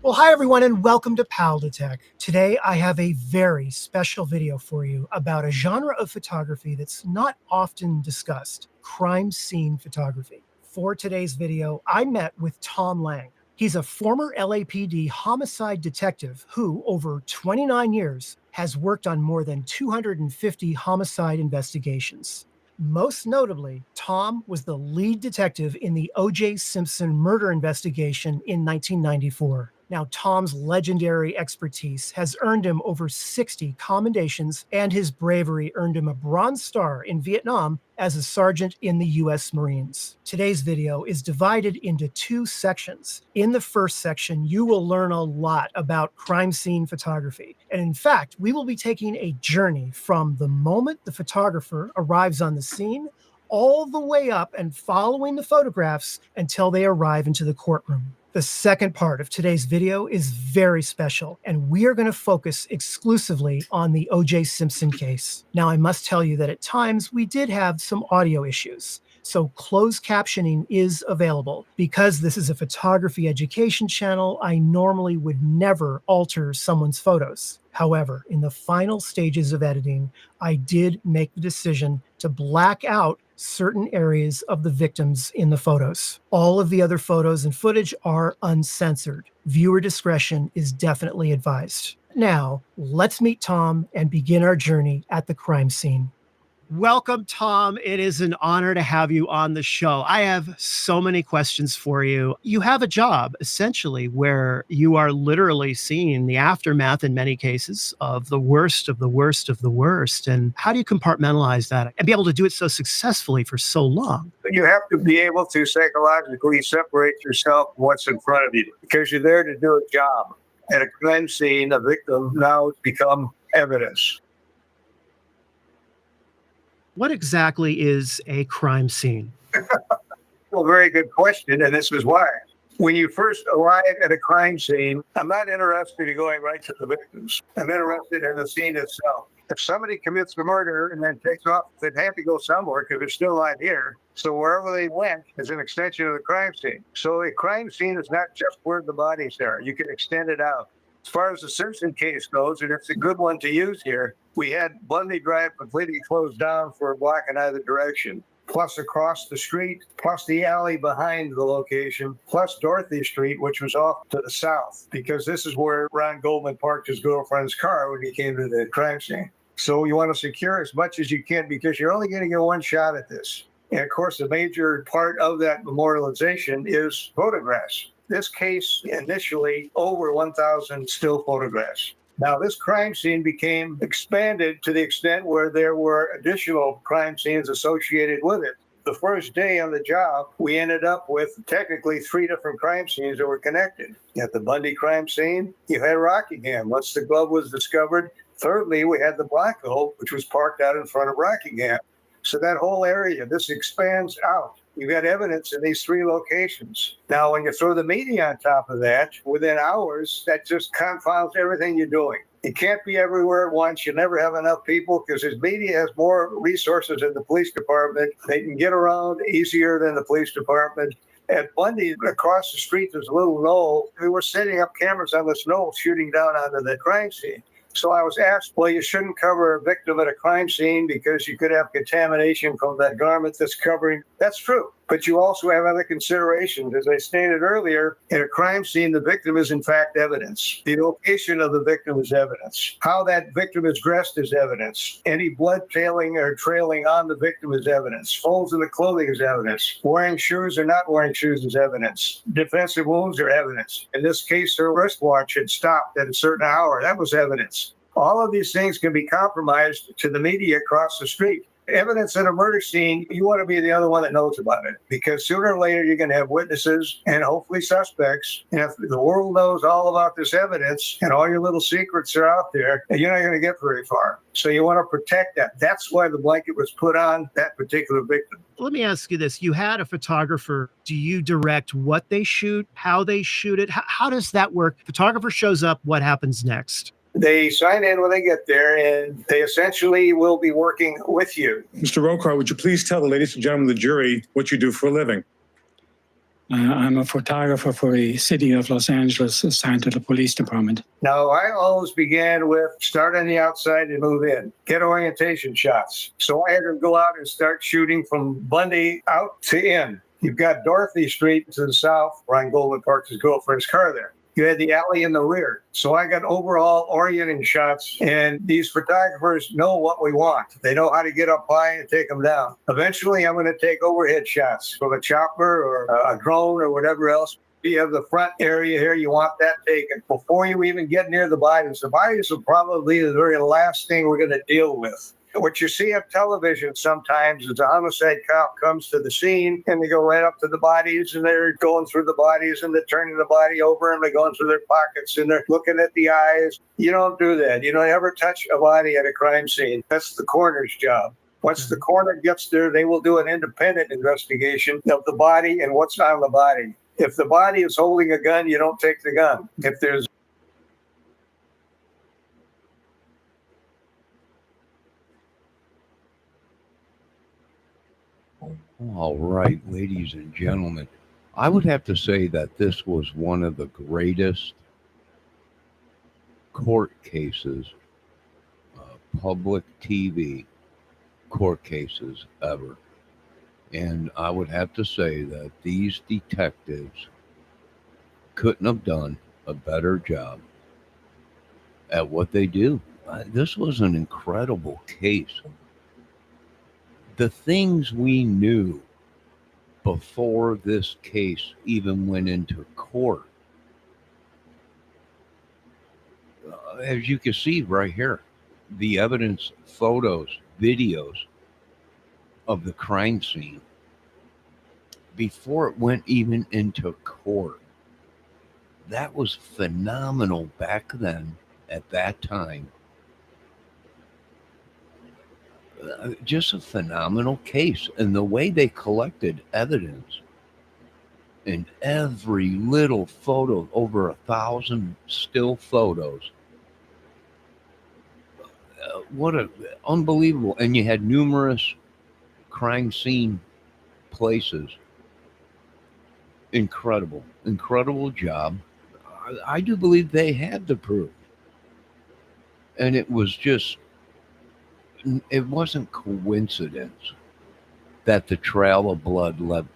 Well, hi everyone, and welcome to Pal Detect. Today I have a very special video for you about a genre of photography that's not often discussed, crime scene photography. For today's video, I met with Tom Lang. He's a former LAPD homicide detective who, over 29 years, has worked on more than 250 homicide investigations. Most notably, Tom was the lead detective in the O.J. Simpson murder investigation in 1994. Now, Tom's legendary expertise has earned him over 60 commendations, and his bravery earned him a Bronze Star in Vietnam as a sergeant in the U.S. Marines. Today's video is divided into two sections. In the first section, you will learn a lot about crime scene photography. And in fact, we will be taking a journey from the moment the photographer arrives on the scene all the way up and following the photographs until they arrive into the courtroom. The second part of today's video is very special, and we are going to focus exclusively on the O.J. Simpson case. Now, I must tell you that at times we did have some audio issues, so closed captioning is available. Because this is a photography education channel, I normally would never alter someone's photos. However, in the final stages of editing, I did make the decision to black out certain areas of the victims in the photos. All of the other photos and footage are uncensored. Viewer discretion is definitely advised. Now, let's meet Tom and begin our journey at the crime scene. Welcome, Tom. It is an honor to have you on the show. I have so many questions for you. You have a job, essentially, where you are literally seeing the aftermath, in many cases, of the worst of the worst of the worst. And how do you compartmentalize that and be able to do it so successfully for so long? You have to be able to psychologically separate yourself from what's in front of you because you're there to do a job. At a crime scene, a victim now become evidence. What exactly is a crime scene? Well, very good question, and this is why. When you first arrive at a crime scene, I'm not interested in going right to the victims. I'm interested in the scene itself. If somebody commits a murder and then takes off, they'd have to go somewhere because they're still not here. So wherever they went is an extension of the crime scene. So a crime scene is not just where the bodies are. You can extend it out. As far as the Simpson case goes, and it's a good one to use here, we had Bundy Drive completely closed down for a block in either direction, plus across the street, plus the alley behind the location, plus Dorothy Street, which was off to the south, because this is where Ron Goldman parked his girlfriend's car when he came to the crime scene. So you want to secure as much as you can because you're only going to get one shot at this. And of course, a major part of that memorialization is photographs. This case initially over 1,000 still photographs. Now, this crime scene became expanded to the extent where there were additional crime scenes associated with it. The first day on the job, we ended up with technically 3 different crime scenes that were connected. At the Bundy crime scene, you had Rockingham once the glove was discovered. Thirdly, we had the Blanco, which was parked out in front of Rockingham. So that whole area, this expands out. You've got evidence in these 3 locations. Now, when you throw the media on top of that, within hours, that just confounds everything you're doing. You can't be everywhere at once. You never have enough people because his media has more resources than the police department. They can get around easier than the police department. At Bundy, across the street, there's a little knoll. We were setting up cameras on this knoll shooting down onto the crime scene. So I was asked, well, you shouldn't cover a victim at a crime scene because you could have contamination from that garment that's covering. That's true. But you also have other considerations. As I stated earlier, in a crime scene, the victim is in fact evidence. The location of the victim is evidence. How that victim is dressed is evidence. Any blood trailing on the victim is evidence. Folds in the clothing is evidence. Wearing shoes or not wearing shoes is evidence. Defensive wounds are evidence. In this case, her wristwatch had stopped at a certain hour. That was evidence. All of these things can be compromised to the media across the street. Evidence at a murder scene, you want to be the other one that knows about it because sooner or later you're going to have witnesses and hopefully suspects. And if the world knows all about this evidence and all your little secrets are out there, you're not going to get very far. So you want to protect that. That's why the blanket was put on that particular victim. Let me ask you this. You had a photographer. Do you direct what they shoot, how they shoot it? How does that work? Photographer shows up. What happens next? They sign in when they get there, and they essentially will be working with you. Mr. Rokar, would you please tell the ladies and gentlemen of the jury what you do for a living? I'm a photographer for the city of Los Angeles, assigned to the police department. Now, I always began with start on the outside and move in, get orientation shots. So I had to go out and start shooting from Bundy out to in. You've got Dorothy Street to the south. Ron Goldman parked his girlfriend's car there. You had the alley in the rear. So I got overall orienting shots, and these photographers know what we want. They know how to get up high and take them down. Eventually, I'm going to take overhead shots from a chopper or a drone or whatever else. You have the front area here, you want that taken before you even get near the bodies. The bodies are probably the very last thing we're going to deal with. What you see on television sometimes is a homicide cop comes to the scene and they go right up to the bodies and they're going through the bodies and they're turning the body over and they're going through their pockets and they're looking at the eyes. You don't do that. You don't ever touch a body at a crime scene. That's the coroner's job. Once the coroner gets there, they will do an independent investigation of the body and what's on the body. If the body is holding a gun, you don't take the gun. If there's All right, ladies and gentlemen, I would have to say that this was one of the greatest court cases, public TV court cases ever. And I would have to say that these detectives couldn't have done a better job at what they do. This was an incredible case. The things we knew before this case even went into court, as you can see right here, the evidence, photos, videos of the crime scene before it went even into court. That was phenomenal back then at that time. Just a phenomenal case. And the way they collected evidence in every little photo, over 1,000 still photos. What a unbelievable. And you had numerous crime scene places. Incredible job. I do believe they had the proof. And it wasn't coincidence that the trail of blood led.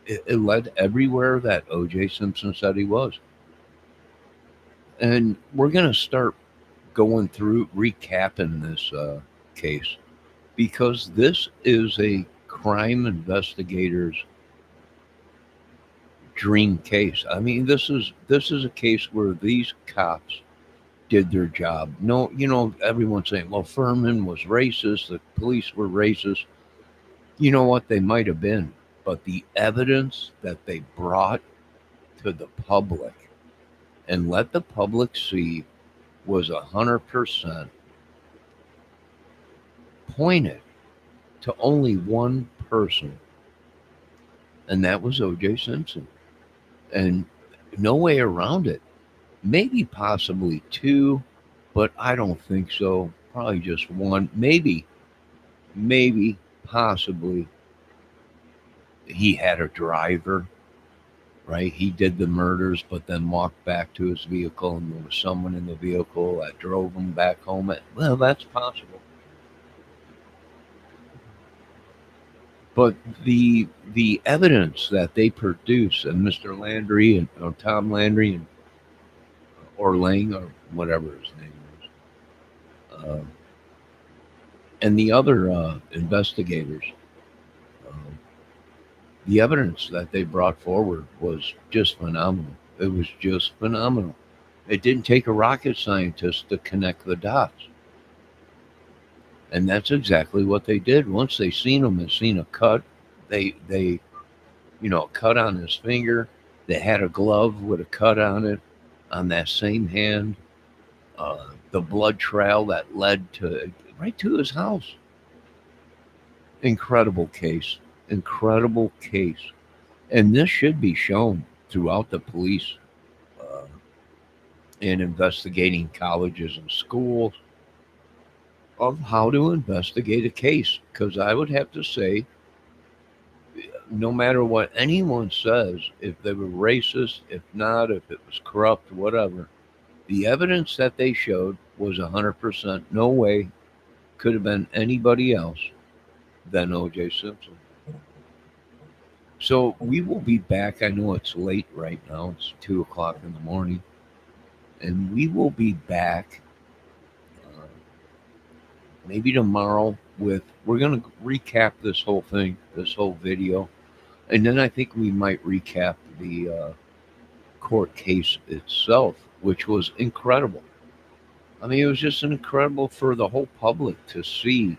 It led everywhere that O.J. Simpson said he was. And we're going to start going through, recapping this case, because this is a crime investigator's dream case. I mean, this is a case where these cops did their job. No, everyone's saying, well, Furman was racist, the police were racist. You know what? They might have been, but the evidence that they brought to the public and let the public see was 100% pointed to only one person, and that was O.J. Simpson. And no way around it. Maybe possibly two, but I don't think so. Probably just one. Maybe, possibly, he had a driver, right? He did the murders, but then walked back to his vehicle, and there was someone in the vehicle that drove him back home. Well, that's possible. But the evidence that they produce, and Mr. Landry and Tom Landry and or Lang, or whatever his name was, and the other investigators, the evidence that they brought forward was just phenomenal. It was just phenomenal. It didn't take a rocket scientist to connect the dots. And that's exactly what they did. Once they seen him and seen a cut, they a cut on his finger. They had a glove with a cut on it on that same hand. The blood trail that led right to his house. Incredible case. And this should be shown throughout the police in investigating colleges and schools of how to investigate a case. Because I would have to say no matter what anyone says, if they were racist, if not, if it was corrupt, whatever, the evidence that they showed was 100% no way could have been anybody else than O.J. Simpson. So we will be back. I know it's late right now. It's 2 o'clock in the morning. And we will be back maybe tomorrow we're going to recap this whole thing, this whole video. And then I think we might recap the court case itself, which was incredible. I mean, it was just incredible for the whole public to see.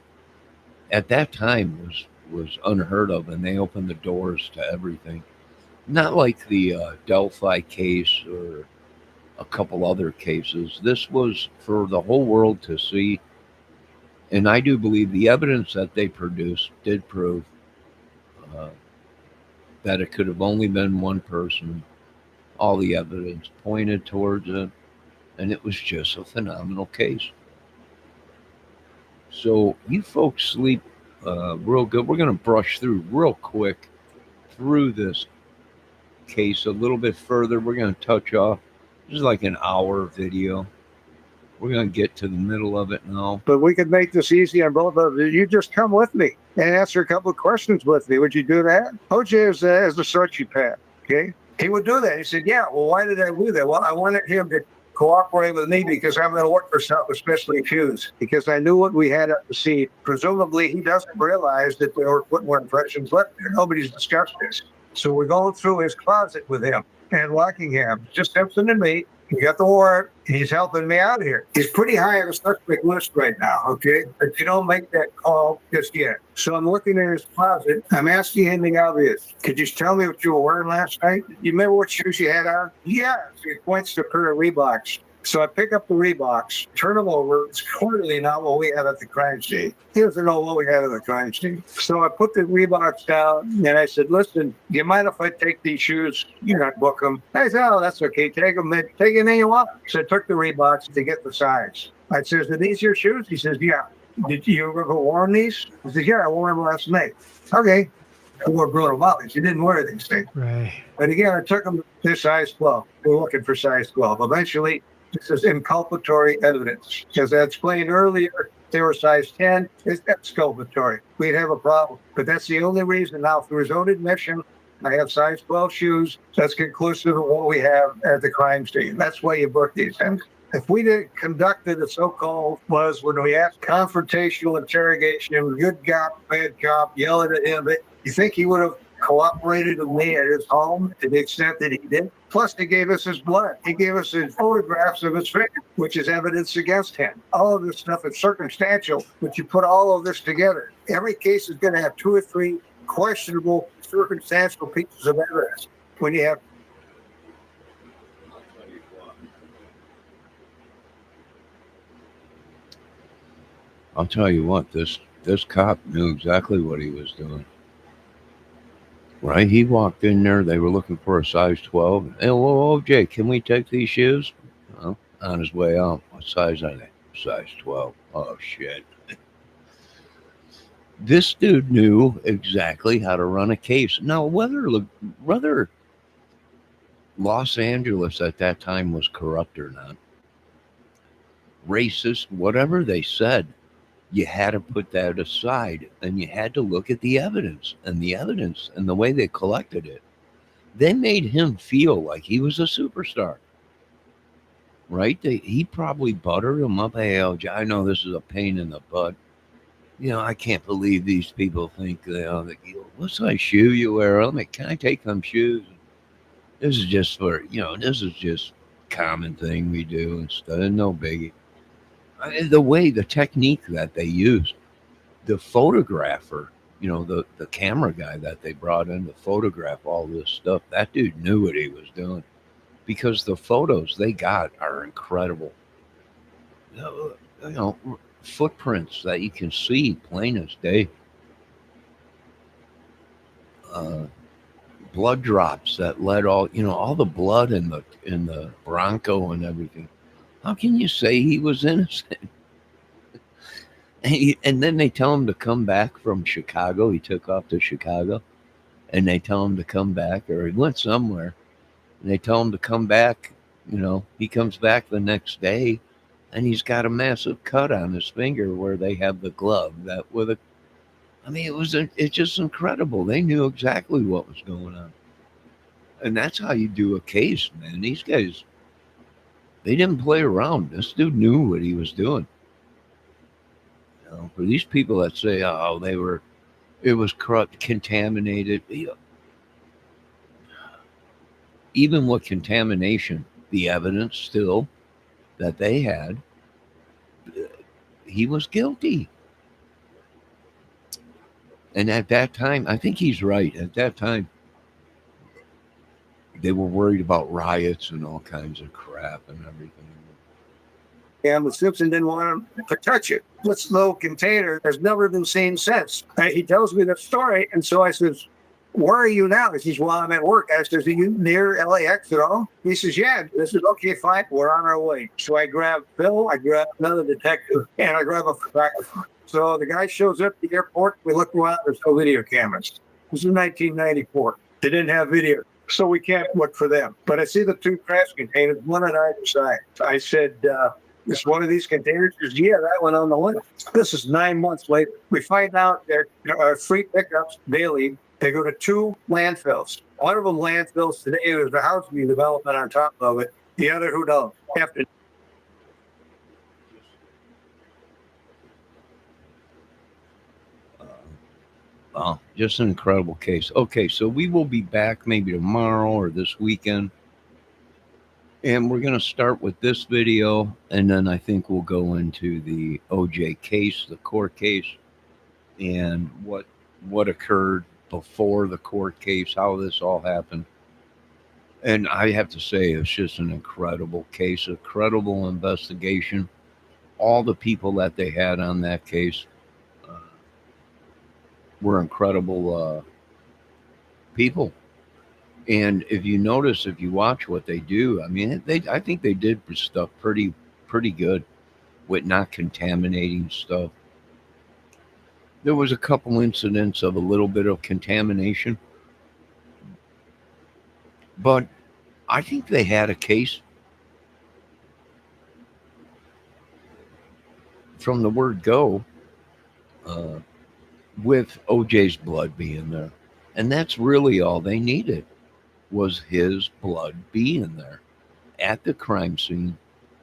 At that time was unheard of, and they opened the doors to everything. Not like the Delphi case or a couple other cases. This was for the whole world to see. And I do believe the evidence that they produced did prove that it could have only been one person. All the evidence pointed towards it, and it was just a phenomenal case. So you folks sleep real good. We're going to brush through real quick through this case a little bit further. We're going to touch off. This is like an hour video. We're going to get to the middle of it now. But we could make this easy on both of you. You just come with me and answer a couple of questions with me. Would you do that? OJ is a sociopath, okay? He would do that. He said, yeah, well, why did I do that? Well, I wanted him to cooperate with me because I'm going to work for something especially accused, because I knew what we had up to see. Presumably, he doesn't realize that there were footwear impressions left there. Nobody's discussed this. So we're going through his closet with him and locking him. Just Simpson and me. He got the warrant. He's helping me out here. He's pretty high on the suspect list right now, okay? But you don't make that call just yet. So I'm looking in his closet. I'm asking him the obvious. Could you tell me what you were wearing last night? You remember what shoes you had on? Yeah. So he points to a pair of Reeboks. So I pick up the Reeboks, turn them over. It's clearly not what we had at the crime scene. He doesn't know what we had at the crime scene. So I put the Reeboks down and I said, listen, do you mind if I take these shoes? You're not book them. I said, oh, that's okay. Take them. Take anything you want. So I took the Reeboks to get the size. I says, are these your shoes? He says, yeah. Did you ever worn these? He says, yeah, I wore them last night. Okay. I wore Bruno Vallis. You didn't wear these things. Right. But again, I took them to size 12. We're looking for size 12. Eventually, this is inculpatory evidence. As I explained earlier, they were size 10. It's exculpatory. We'd have a problem. But that's the only reason now, through his own admission, I have size 12 shoes. That's conclusive of what we have at the crime scene. That's why you book these things. If we did conducted the so-called was when we asked confrontational interrogation, good cop, bad cop, yelling at him, you think he would have cooperated with me at his home to the extent that he did? Plus, he gave us his blood. He gave us his photographs of his finger, which is evidence against him. All of this stuff is circumstantial, but you put all of this together. Every case is going to have 2 or 3 questionable circumstantial pieces of evidence. When you have I'll tell you what, this cop knew exactly what he was doing. Right? He walked in there. They were looking for a size 12. And, well, OJ, can we take these shoes? Well, on his way out, what size are they? Size 12. Oh, shit. This dude knew exactly how to run a case. Now, whether Los Angeles at that time was corrupt or not, racist, whatever they said, you had to put that aside and you had to look at the evidence and the way they collected it. They made him feel like he was a superstar, right? He probably buttered him up. Hey, LJ, I know this is a pain in the butt. You know, I can't believe these people think, what size shoe you wear? Can I take them shoes? This is just this is just common thing we do and stuff. No biggie. The technique that they used, the photographer, the camera guy that they brought in to photograph all this stuff, that dude knew what he was doing, because the photos they got are incredible. Footprints that you can see plain as day. Blood drops that led all the blood in the Bronco and everything. How can you say he was innocent? And then they tell him to come back from Chicago. He took off to Chicago. and they tell him to come back, or he went somewhere, and they tell him to come back. He comes back the next day, and he's got a massive cut on his finger where they have the glove that with a. I mean, it's just incredible. They knew exactly what was going on, and that's how you do a case, man. These guys, they didn't play around. This dude knew what he was doing. For these people that say, "Oh, it was corrupt, contaminated," even with contamination, the evidence still that they had, he was guilty. And at that time, I think he's right. At that time, they were worried about riots and all kinds of crap and everything. And the Simpson didn't want him to touch it. This little container has never been seen since. He tells me the story, and so I says, "Where are you now?" He says, "Well, I'm at work." I says, "Are you near LAX at all?" He says, "Yeah." This is okay, fine. We're on our way. So I grab Phil, I grab another detective, and I grab a photographer. So the guy shows up at the airport. We look around. There's no video cameras. This is 1994. They didn't have video, so we can't look for them. But I see the two trash containers, one on either side. I said, "Is one of these containers?" He says, "Yeah, that one on the list." This is 9 months later. We find out there are free pickups daily. They go to 2 landfills. One of them landfills today, there's a housing development on top of it. The other, who knows? After Wow, just an incredible case. Okay, so we will be back maybe tomorrow or this weekend. And we're going to start with this video, and then I think we'll go into the OJ case, the court case, and what occurred before the court case, how this all happened. And I have to say, it's just an incredible case, a credible investigation. All the people that they had on that case were incredible people. And if you notice, if you watch what they do, I mean, I think they did stuff pretty good with not contaminating stuff. There was a couple incidents of a little bit of contamination, but I think they had a case from the word go with OJ's blood being there. And that's really all they needed, was his blood being there at the crime scene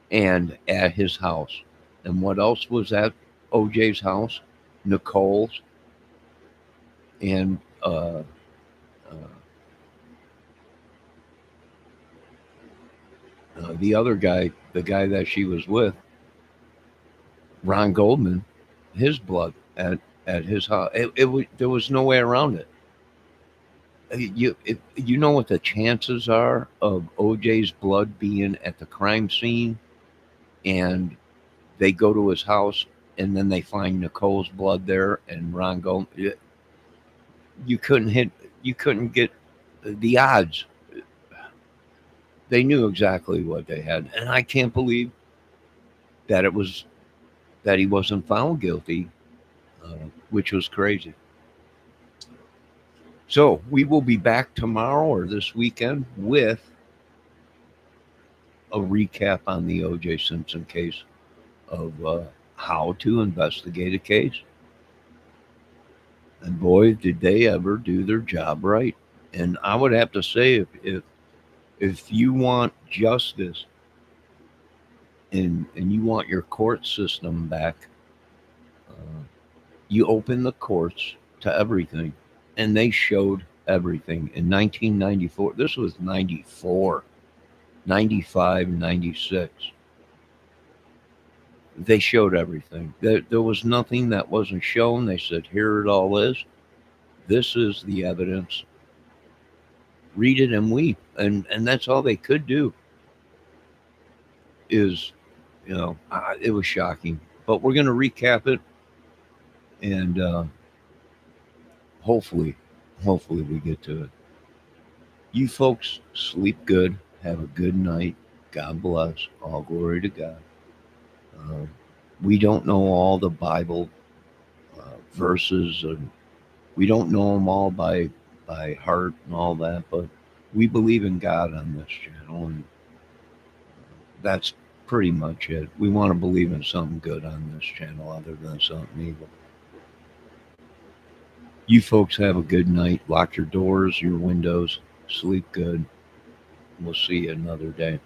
and at his house. And what else was at OJ's house? Nicole's and the other guy, the guy that she was with, Ron Goldman, his blood at his house. There was no way around it. You know what the chances are of OJ's blood being at the crime scene, and they go to his house and then they find Nicole's blood there and Ron Goldman. You couldn't get the odds. They knew exactly what they had, and I can't believe that he wasn't found guilty, which was crazy. So we will be back tomorrow or this weekend with a recap on the O.J. Simpson case of how to investigate a case. And boy, did they ever do their job right. And I would have to say, if you want justice and you want your court system back, you open the courts to everything. And they showed everything. In 1994, this was 94, 95, 96. They showed everything. There was nothing that wasn't shown. They said, here it all is. This is the evidence. Read it and weep. And that's all they could do. It was shocking. But we're going to recap it. And hopefully we get to it. You folks sleep good. Have a good night. God bless. All glory to God. We don't know all the Bible verses, and we don't know them all by by heart and all that, but we believe in God on this channel, and that's pretty much it. We want to believe in something good on this channel other than something evil. You folks have a good night. Lock your doors, your windows, sleep good. We'll see you another day.